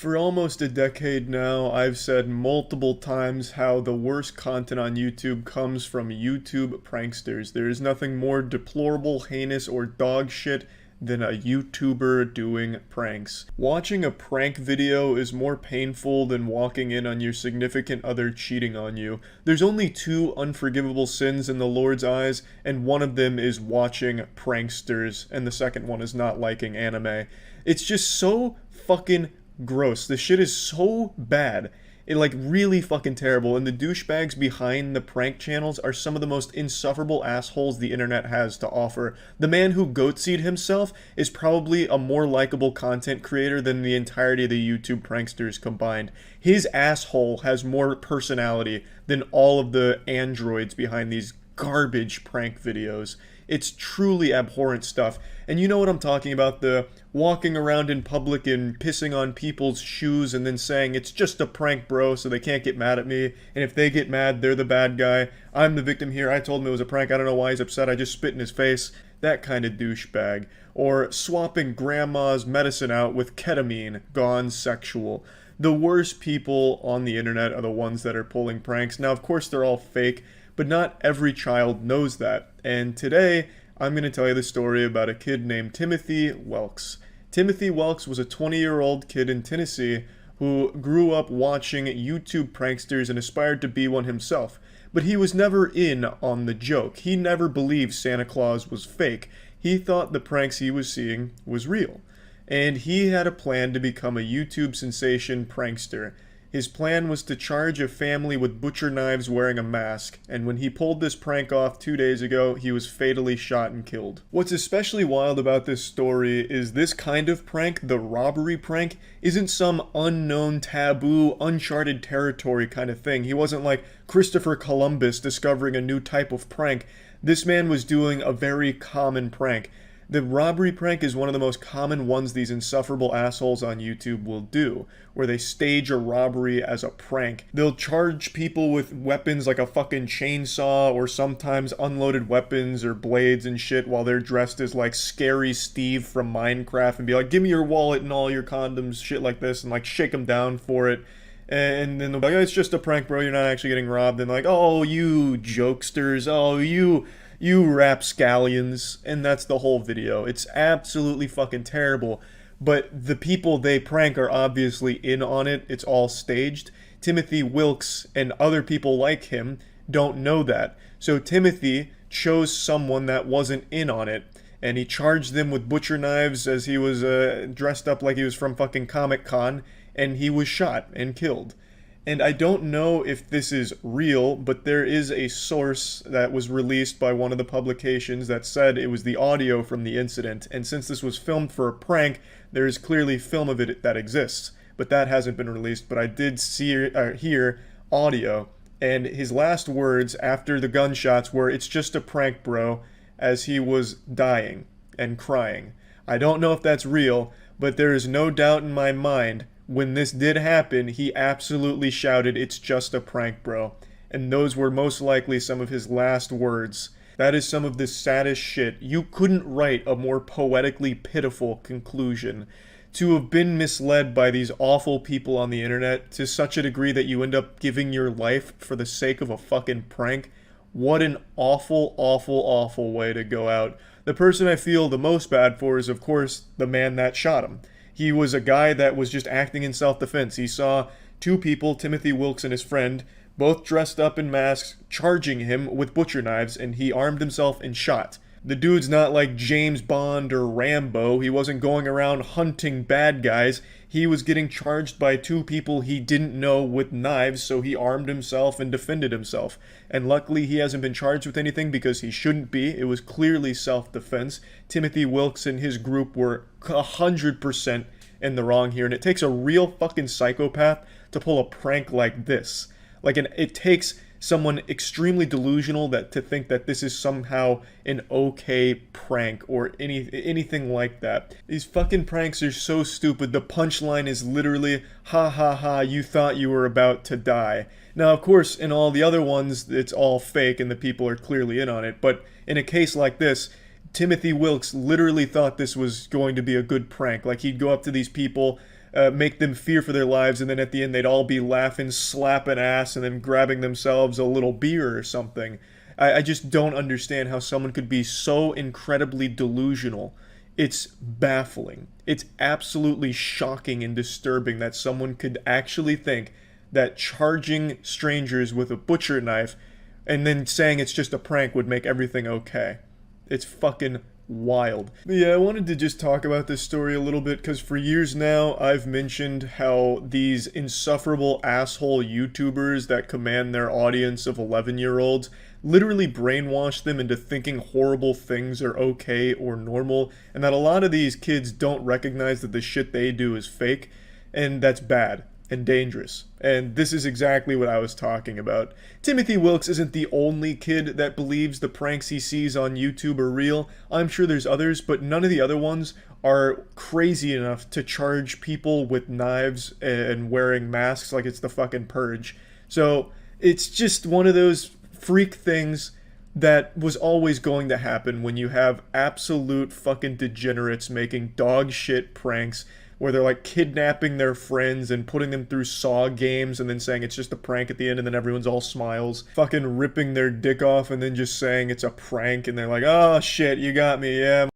For almost a decade now, I've said multiple times how the worst content on YouTube comes from YouTube pranksters. There is nothing more deplorable, heinous, or dog shit than a YouTuber doing pranks. Watching a prank video is more painful than walking in on your significant other cheating on you. There's only two unforgivable sins in the Lord's eyes, and one of them is watching pranksters, and the second one is not liking anime. It's just so fucking gross. This shit is so bad. It like really fucking terrible, and the douchebags behind the prank channels are some of the most insufferable assholes the internet has to offer. The man who goatseed himself is probably a more likable content creator than the entirety of the YouTube pranksters combined. His asshole has more personality than all of the androids behind these garbage prank videos. It's truly abhorrent stuff. And you know what I'm talking about, the walking around in public and pissing on people's shoes and then saying, it's just a prank, bro, so they can't get mad at me. And if they get mad, they're the bad guy. I'm the victim here. I told him it was a prank. I don't know why he's upset. I just spit in his face. That kind of douchebag. Or swapping grandma's medicine out with ketamine, gone sexual. The worst people on the internet are the ones that are pulling pranks. Now, of course, they're all fake, but not every child knows that. And today, I'm going to tell you the story about a kid named Timothy Welks. Timothy Welks was a 20-year-old kid in Tennessee who grew up watching YouTube pranksters and aspired to be one himself. But he was never in on the joke. He never believed Santa Claus was fake. He thought the pranks he was seeing was real. And he had a plan to become a YouTube sensation prankster. His plan was to charge a family with butcher knives wearing a mask, and when he pulled this prank off 2 days ago, he was fatally shot and killed. What's especially wild about this story is this kind of prank, the robbery prank, isn't some unknown, taboo, uncharted territory kind of thing. He wasn't like Christopher Columbus discovering a new type of prank. This man was doing a very common prank. The robbery prank is one of the most common ones these insufferable assholes on YouTube will do, where they stage a robbery as a prank. They'll charge people with weapons like a fucking chainsaw or sometimes unloaded weapons or blades and shit while they're dressed as like Scary Steve from Minecraft and be like, give me your wallet and all your condoms, shit like this, and like shake them down for it. And then they'll be like, oh, it's just a prank, bro, you're not actually getting robbed. And like, oh, you jokesters, oh, you rapscallions, and that's the whole video. It's absolutely fucking terrible, but the people they prank are obviously in on it. It's all staged. Timothy Wilkes and other people like him don't know that. So Timothy chose someone that wasn't in on it, and he charged them with butcher knives as he was dressed up like he was from fucking Comic-Con, and he was shot and killed. And I don't know if this is real, but there is a source that was released by one of the publications that said it was the audio from the incident. And since this was filmed for a prank, there is clearly film of it that exists. But that hasn't been released. But I did hear audio. And his last words after the gunshots were, it's just a prank, bro, as he was dying and crying. I don't know if that's real, but there is no doubt in my mind when this did happen, he absolutely shouted, it's just a prank, bro. And those were most likely some of his last words. That is some of the saddest shit. You couldn't write a more poetically pitiful conclusion. To have been misled by these awful people on the internet to such a degree that you end up giving your life for the sake of a fucking prank. What an awful, awful, awful way to go out. The person I feel the most bad for is, of course, the man that shot him. He was a guy that was just acting in self-defense. He saw two people, Timothy Wilkes and his friend, both dressed up in masks, charging him with butcher knives, and he armed himself and shot. The dude's not like James Bond or Rambo. He wasn't going around hunting bad guys. He was getting charged by two people he didn't know with knives, so he armed himself and defended himself. And luckily he hasn't been charged with anything because he shouldn't be. It was clearly self-defense. Timothy Wilkes and his group were 100% in the wrong here, and it takes a real fucking psychopath to pull a prank like this. It takes someone extremely delusional to think that this is somehow an okay prank or anything like that. These fucking pranks are so stupid. The punchline is literally, ha ha ha, you thought you were about to die. Now, of course, in all the other ones, it's all fake and the people are clearly in on it. But in a case like this, Timothy Wilkes literally thought this was going to be a good prank. Like, he'd go up to these people, make them fear for their lives, and then at the end they'd all be laughing, slapping ass, and then grabbing themselves a little beer or something. I just don't understand how someone could be so incredibly delusional. It's baffling. It's absolutely shocking and disturbing that someone could actually think that charging strangers with a butcher knife and then saying it's just a prank would make everything okay. It's fucking wild. But yeah, I wanted to just talk about this story a little bit because for years now I've mentioned how these insufferable asshole YouTubers that command their audience of 11-year-olds literally brainwash them into thinking horrible things are okay or normal, and that a lot of these kids don't recognize that the shit they do is fake, and that's bad and dangerous. And this is exactly what I was talking about. Timothy Wilkes isn't the only kid that believes the pranks he sees on YouTube are real. I'm sure there's others, but none of the other ones are crazy enough to charge people with knives and wearing masks like it's the fucking purge. So it's just one of those freak things that was always going to happen when you have absolute fucking degenerates making dog shit pranks where they're like kidnapping their friends and putting them through Saw games and then saying it's just a prank at the end and then everyone's all smiles. Fucking ripping their dick off and then just saying it's a prank and they're like, oh shit, you got me, yeah,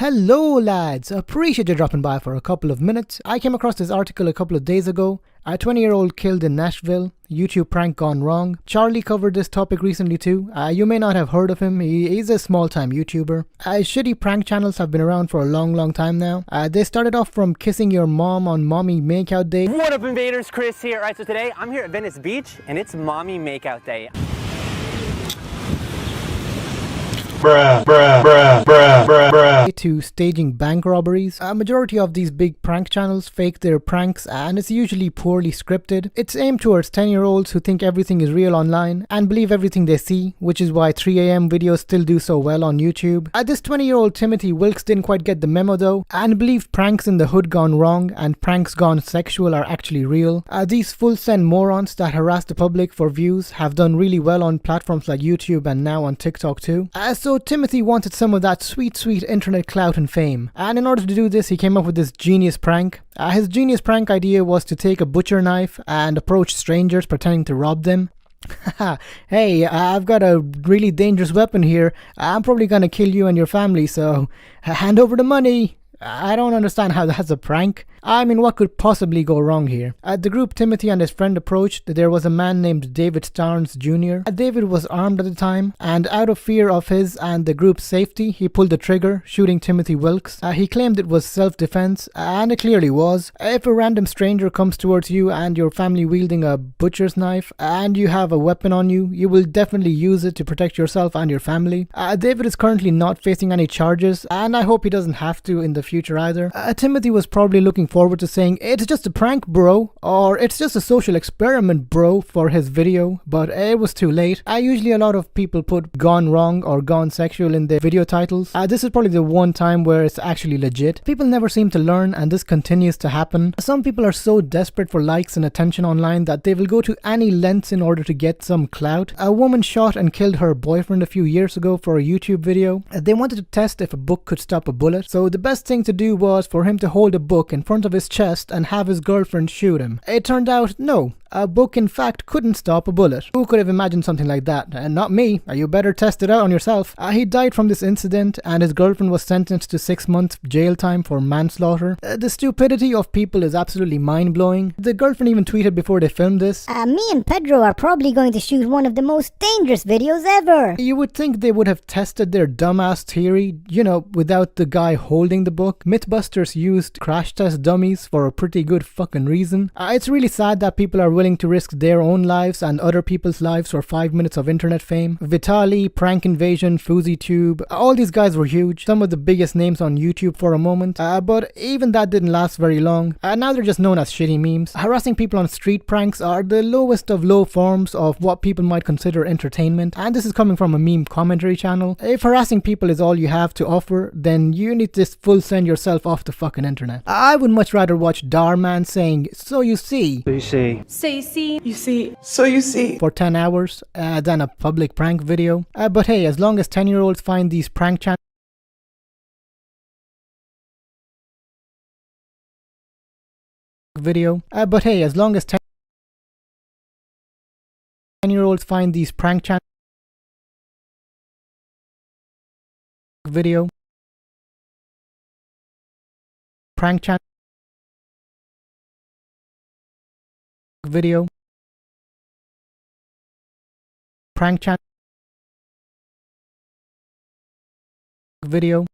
Hello lads, appreciate you dropping by for a couple of minutes. I came across this article a couple of days ago. A 20-year-old killed in Nashville, YouTube prank gone wrong. Charlie covered this topic recently too. You may not have heard of him, he's a small-time YouTuber. Shitty prank channels have been around for a long time now. They started off from kissing your mom on Mommy Makeout Day. What up invaders, Chris here. Alright, so today I'm here at Venice Beach and it's Mommy Makeout Day. To staging bank robberies. A majority of these big prank channels fake their pranks and it's usually poorly scripted. It's aimed towards 10-year-olds who think everything is real online and believe everything they see, which is why 3 AM videos still do so well on YouTube. This 20-year-old Timothy Wilkes didn't quite get the memo though and believed pranks in the hood gone wrong and pranks gone sexual are actually real. These full-send morons that harass the public for views have done really well on platforms like YouTube and now on TikTok too. So Timothy wanted some of that sweet internet clout and fame, and in order to do this he came up with this genius prank. His genius prank idea was to take a butcher knife and approach strangers pretending to rob them. Hey, I've got a really dangerous weapon here. I'm probably gonna kill you and your family, so hand over the money. I don't understand how that's a prank. I mean, what could possibly go wrong here? The group Timothy and his friend approached, there was a man named David Starnes Jr. David was armed at the time, and out of fear of his and the group's safety, he pulled the trigger, shooting Timothy Wilkes. He claimed it was self-defense, and it clearly was. If a random stranger comes towards you and your family wielding a butcher's knife, and you have a weapon on you, you will definitely use it to protect yourself and your family. David is currently not facing any charges, and I hope he doesn't have to in the future either. Timothy was probably looking forward to saying, "It's just a prank, bro," or "It's just a social experiment, bro," for his video, but it was too late. Usually a lot of people put "gone wrong" or "gone sexual" in their video titles. This is probably the one time where it's actually legit. People never seem to learn, and this continues to happen. Some people are so desperate for likes and attention online that they will go to any lengths in order to get some clout. A woman shot and killed her boyfriend a few years ago for a YouTube video. They wanted to test if a book could stop a bullet, so the best thing to do was for him to hold a book in front of his chest and have his girlfriend shoot him. It turned out, no. A book in fact couldn't stop a bullet. Who could have imagined something like that? And not me. You better test it out on yourself. He died from this incident and his girlfriend was sentenced to 6 months jail time for manslaughter. The stupidity of people is absolutely mind-blowing. The girlfriend even tweeted before they filmed this, me and Pedro are probably going to shoot one of the most dangerous videos ever. You would think they would have tested their dumbass theory, you know, without the guy holding the book. Mythbusters used crash test dummies for a pretty good fucking reason. It's really sad that people are willing to risk their own lives and other people's lives for 5 minutes of internet fame. Vitali, Prank Invasion, FouseyTube, all these guys were huge, some of the biggest names on YouTube for a moment, but even that didn't last very long. Now they're just known as shitty memes. Harassing people on street pranks are the lowest of low forms of what people might consider entertainment, and this is coming from a meme commentary channel. If harassing people is all you have to offer, then you need to full send yourself off the fucking internet. I would much rather watch Darman saying, "So you see." So you see. So you see. You see. So you see. For 10 hours than a public prank video. But hey, as long as 10-year-olds find these prank channels but hey, as long as 10-year-olds find these prank channel video prank channel video prank channel video